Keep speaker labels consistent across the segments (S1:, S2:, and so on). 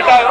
S1: हटायो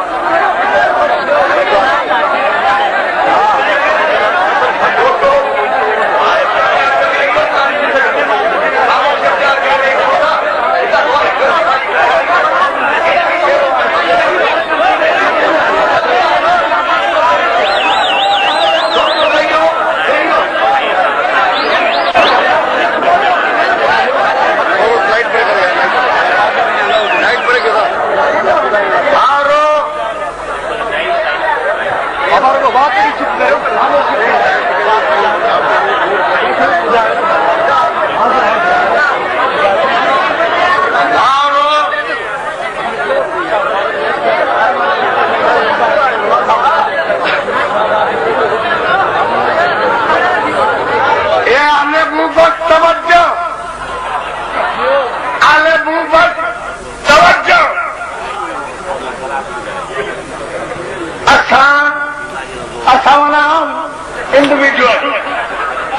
S1: इंडिविजुअल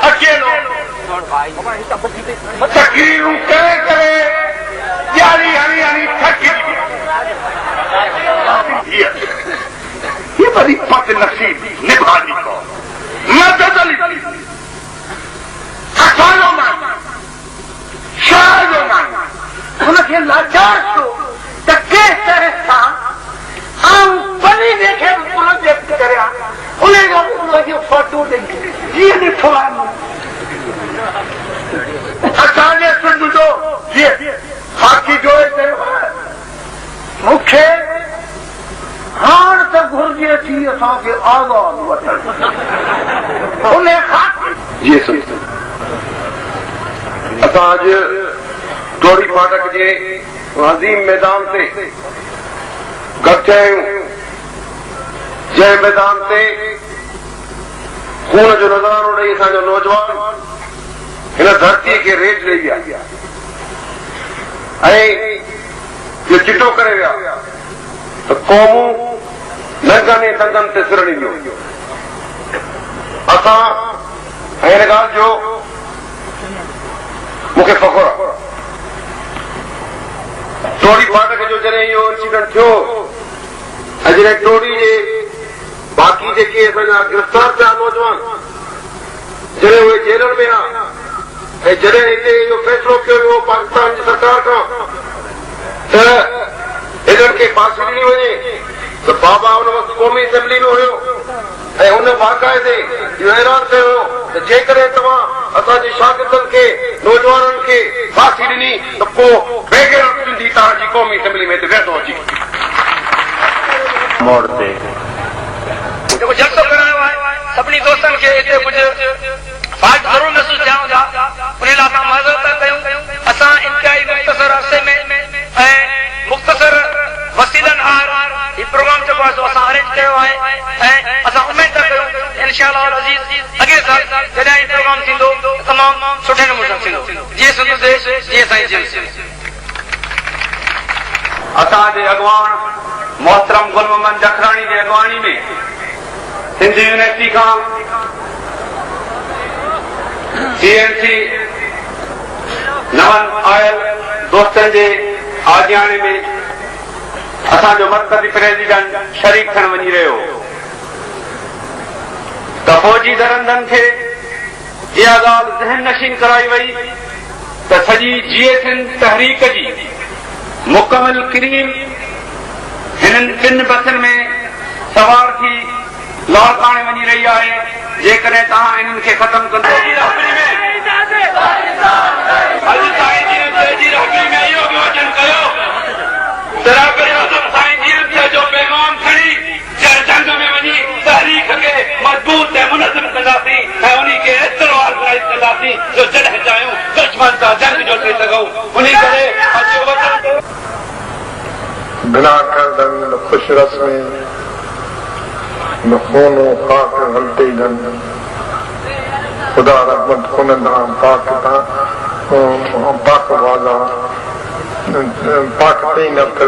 S1: अकेलो तकरीरू करे करे यारी हरी हरी थकी ये बड़ी पत नसीब निभानी को मदद ली असानो मान शायदो मान उनके लाचार को तके तरह था आम बनी देखे प्रोजेक्ट करया उन्हें उनकी फोटो देंगे ये ॾिठो आहे असांजे सिंध जो ये बाक़ी जो मूंखे हाण त घुर्जे थी असांखे आज़ाद वठण उन खां जी असां अॼु टोड़ी फाटक जे अज़ीम मैदान ते गॾु आहियूं जंहिं मैदान ते खून जो नज़ारो ॾेई असांजो नौजवान हिन धरतीअ खे रेज ॾेई विया ऐं जो चिटो करे विया त क़ौमूं नंगनि ऐं दंगनि ते सिर ॾींदियूं असां हिन ॻाल्हि जो मूंखे फ़ख़्रु आहे टोड़ी फाटक जो जॾहिं इहो इंसिडेंट थियो ऐं जॾहिं टोड़ी जे बाक़ी जेके असांजा गिरफ़्तार थिया नौजवान जॾहिं उहे जेलनि में आहे ऐं जॾहिं हिते इहो फ़ैसिलो कयो वियो पाकिस्तान जी सरकार खां त हिननि खे फांसी ॾिनी वञे त बाबा हुन वक़्तु क़ौमी असेंबली में हुयो ऐं हुन बाक़ाइदे इहो ऐलान कयो त जेकॾहिं तव्हां असांजे शागिर्दनि खे नौजवाननि खे फांसी ॾिनी त पोइ बग़ैर सिंधी तव्हांजी क़ौमी असेंबली में वेठो अची मोड़ ते जेको जलसो करायो आहे सभिनी दोस्तनि खे हिते कुझु फ़ाइदो ज़रूरु महसूस थिया हूंदा उन लाइ असां मदद था कयूं असां इंतिहाई मुख़्तसर अरसे में ऐं मुख़्तसर वसीलनि हीउ प्रोग्राम जेको आहे असां अरेंज कयो आहे ऐं असां उमेद था कयूं इंशाअल्लाह अज़ीज़ अॻे साल जॾहिं हीउ प्रोग्राम थींदो तमामु सुठे नमूने सां थींदो जीअं सिंधु देश जीअं साईं जी असांजे अॻवान मोहतरम गुल मोहम्मद जखराणी जी अॻवानी में सिंधी यूनिवर्सिटी खां सीएमसी नवन आयल दोस्तनि जे आजियाणे में असांजो मरकज़ी प्रेसिडेंट शरीक थियण वञी रहियो त फौजी दरंदनि खे इहा ॻाल्हि ज़हन नशीन कराई वई त सॼी जीएसएन तहरीक जी मुकमिल क्रीम हिननि 3 बसनि में सवार थी लाड़काणे वञी रही आहे जेकॾहिं तव्हां इन्हनि खे ख़तम कंदो जो पैगाम खणी जंग में वञी तहरीक खे मज़बूत ऐं मुनज़िम कंदासीं ऐं उन खे एतिरो ऑर्गनाइज़ कंदासीं जो जॾहिं चाहियूं दुश्मन सां जंग जो थी सघूं उन करे बिना करदन खुश रस्मी न खून खाक हलते गन खुदा रहमत खुनंदा पाक पाक वाला पाक तीनत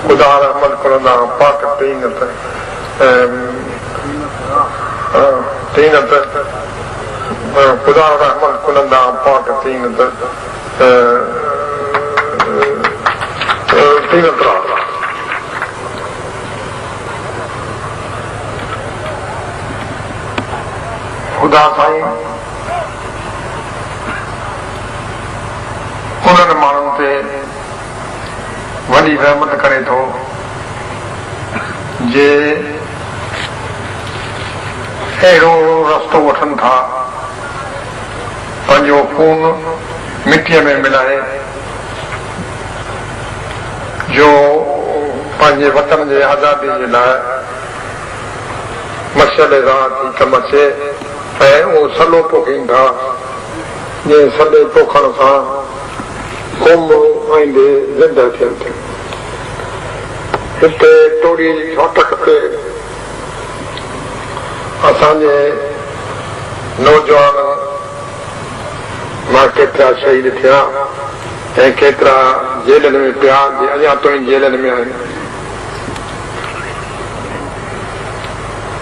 S1: खुदा रहमत खुनंदा पाक तीनत तीनत खुदा रहमत खुनंदा पाक तीनत तीनत
S2: ख़ुदा साईं उन्हनि माण्हुनि ते वॾी रहमत करे थो जे अहिड़ो रस्तो वठनि था पंहिंजो खून मिटीअ में मिलाए जो पंहिंजे वतन जे आज़ादी जे लाइ मशल राह थी कम अचे ऐं उहो सलो पोखीनि था जंहिं सले पोखण सां क़ौम आईंदे ज़िंदा थियनि थियूं। हिते टोड़ी जी फाटक ते असांजे नौजवान मां केतिरा शहीद थिया ऐं केतिरा जेलनि में पिया अञा ताईं जेलनि में आहिनि।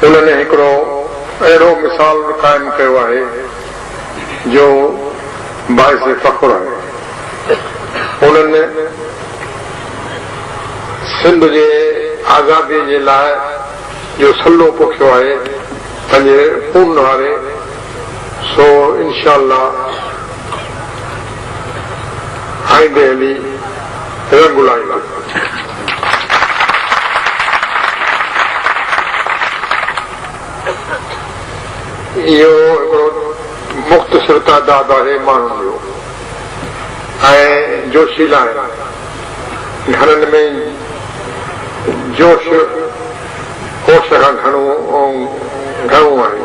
S2: उन्हनि हिकिड़ो अहिड़ो मिसाल क़ाइमु कयो आहे जो बाइस फ़ख्रु आहे। उन्हनि सिंध जे आज़ादी जे लाइ जो सलो पोखियो आहे पंहिंजे खून वारे सो इंशाअल्लाह आईंदे हली रंग लाईंदा। इहो हिकिड़ो मुख़्तसिर तादाद आहे माण्हुनि जो ऐं जोशीला आहिनि। घरनि में जोश होश खां घणो आहे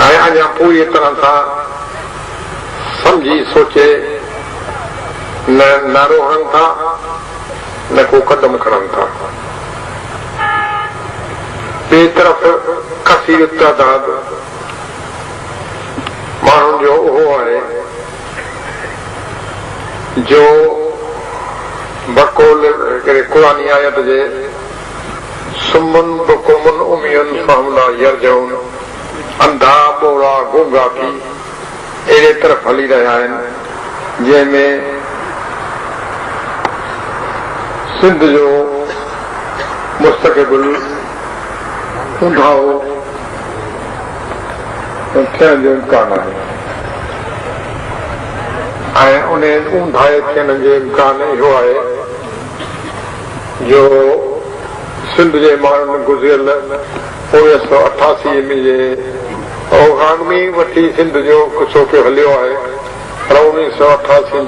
S2: ऐं अञा पूरी तरह सां सम्झी सोचे न नारो हणनि था न को कदम खणनि था। ॿिए तरफ़ कसीर तादाद माण्हुनि जो उहो आहे जो बकोल हिकिड़े क़ुरानी आयत जे सुमन बुकुमन उमियन फहमला यरजउन अंधा ॿोड़ा गूंगा थी अहिड़े तरफ़ हली रहिया आहिनि जंहिंमें सिंध जो मुस्तक़बिल ऊंधाओ थियण जो इम्कान आहे ऐं उन ऊंधाए थियण जो इम्कान इहो आहे जो सिंध जे माण्हुनि गुज़िरियल 1988 में जे अवगामी वठी सिंध जो कुझु पियो हलियो आहे पर 1988